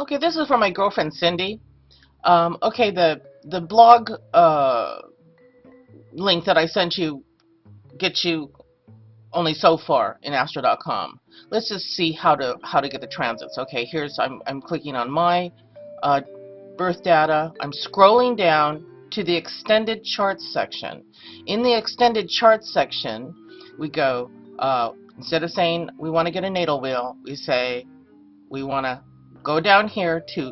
Okay, this is for my girlfriend Cindy. Okay, the blog link that I sent you gets you only so far in astro.com. Let's just see how to get the transits. Okay, here's I'm clicking on my uh, birth data. I'm scrolling down to the extended charts section. In the extended charts section, we go instead of saying we want to get a natal wheel, we say we want to go down here to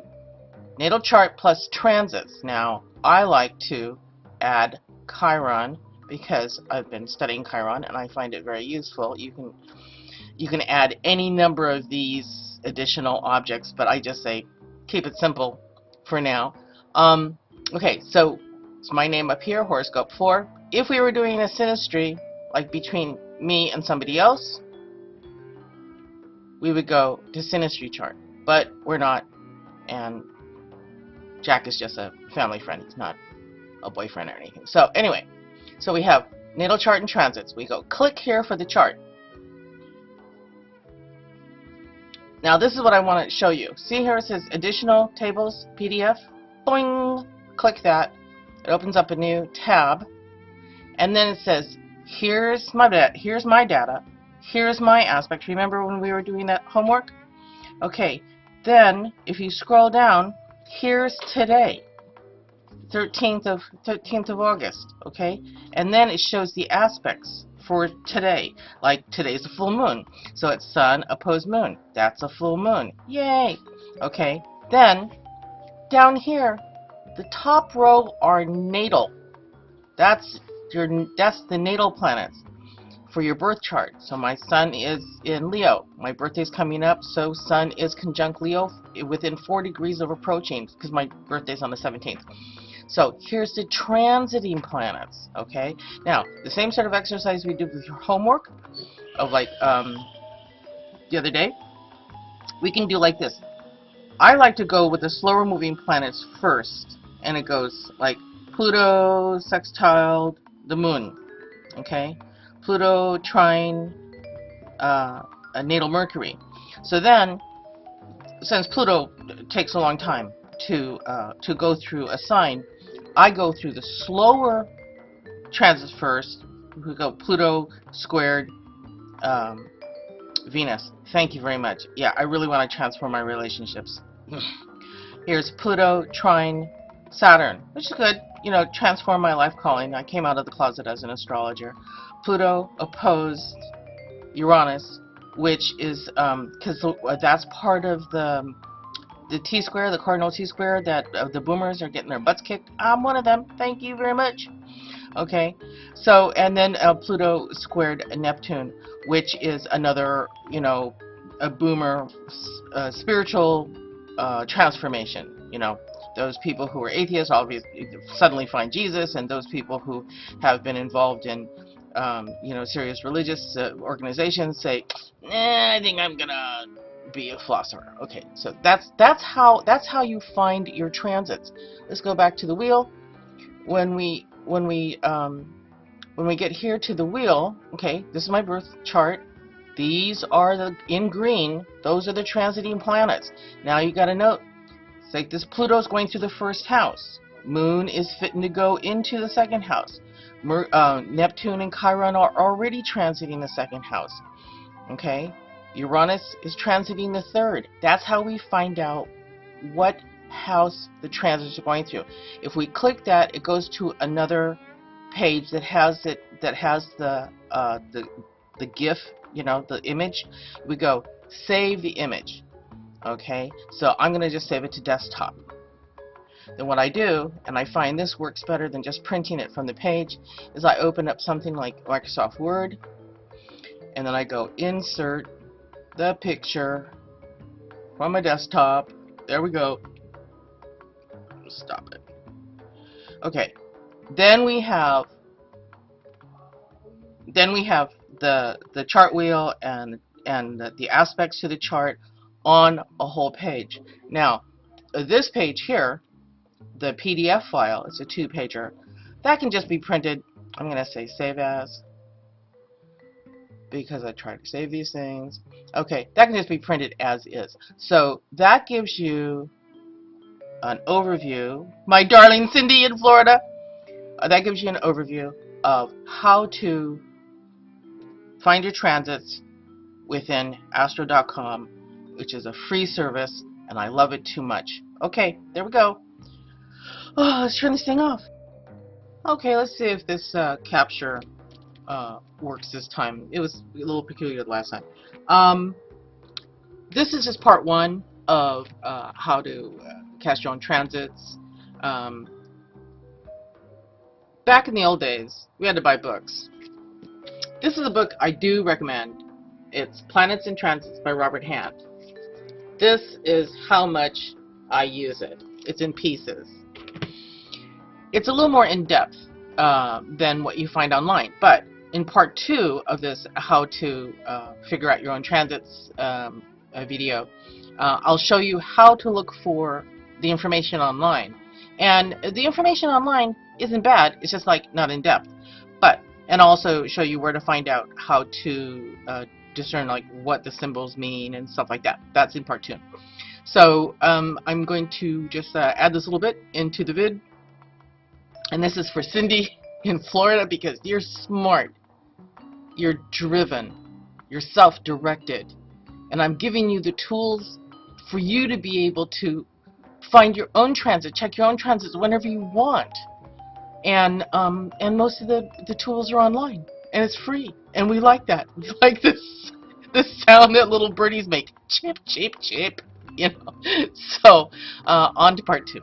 natal chart plus transits. Now, I like to add Chiron because I've been studying Chiron and I find it very useful. You can add any number of these additional objects, but I just say keep it simple for now. Okay, so it's my name up here, horoscope 4. If we were doing a synastry, like between me and somebody else, we would go to synastry chart, but we're not, and Jack is just a family friend. He's not a boyfriend or anything. So anyway, so we have natal chart and transits. We go click here for the chart. Now this is what I want to show you. See here it says additional tables PDF. Boing! Click that. It opens up a new tab, and then it says here's my data. Here's my aspect. Remember when we were doing that homework? Okay. Then if you scroll down, here's today, 13th of August, okay? And then it shows the aspects for today. Like today's a full moon, so it's sun opposed moon. That's a full moon. Yay! Okay. Then down here, the top row are natal. That's the natal planets for your birth chart. So my sun is in Leo. My birthday's coming up, so sun is conjunct Leo within 4 degrees of approaching, because my birthday's on the 17th. So here's the transiting planets. Okay. Now the same sort of exercise we did with your homework of like the other day, we can do like this. I like to go with the slower moving planets first, and it goes like Pluto sextile the moon. Okay. Pluto trine a natal Mercury. So then, since Pluto takes a long time to go through a sign, I go through the slower transits first. We go Pluto squared Venus. Thank you very much. Yeah, I really want to transform my relationships. Here's Pluto trine Saturn, which is good. You know, transform my life calling. I came out of the closet as an astrologer. Pluto opposed Uranus, which is because that's part of the T-square, the cardinal T-square, that the boomers are getting their butts kicked. I'm one of them. Thank you very much. Okay, so and then Pluto squared Neptune, which is another, you know, a boomer spiritual transformation. You know, those people who are atheists obviously suddenly find Jesus, and those people who have been involved in you know, serious religious organizations say, I think I'm gonna be a philosopher. Okay, so that's how you find your transits. Let's go back to the wheel. When we get here to the wheel, okay, this is my birth chart. These are the in green. Those are the transiting planets. Now you got to note, it's like this Pluto's going through the first house. Moon is fitting to go into the second house. Neptune and Chiron are already transiting the second house. Okay, Uranus is transiting the third. That's how we find out what house the transits are going through. If we click that, it goes to another page that has the GIF, you know, the image. We go save the image. Okay, so I'm gonna just save it to desktop. Then what I do, and I find this works better than just printing it from the page, is I open up something like Microsoft Word, and then I go insert the picture from my desktop. There we go. Stop it. Okay. Then we have the chart wheel and the aspects to the chart on a whole page. Now, this page here, the PDF file, it's a 2-pager. That can just be printed. I'm going to say save as. because I try to save these things. Okay, that can just be printed as is. So that gives you an overview. My darling Cindy in Florida. That gives you an overview of how to find your transits within astro.com, which is a free service, and I love it too much. Okay, there we go. Oh, let's turn this thing off. Okay, let's see if this capture works this time. It was a little peculiar last time. This is just part one of how to cast your own transits. Back in the old days, we had to buy books. This is a book I do recommend. It's Planets and Transits by Robert Hand. This is how much I use it. It's in pieces. It's a little more in-depth than what you find online, but in part two of this how to figure out your own transits video, I'll show you how to look for the information online. And the information online isn't bad, it's just like not in-depth. And also show you where to find out how to discern like what the symbols mean and stuff like that. That's in part two. So I'm going to just add this little bit into the vid. And this is for Cindy in Florida because you're smart, you're driven, you're self-directed. And I'm giving you the tools for you to be able to find your own transit, check your own transits whenever you want. And most of the tools are online, and it's free, and we like that. We like this sound that little birdies make, chip, chip, chip, you know. So on to part two.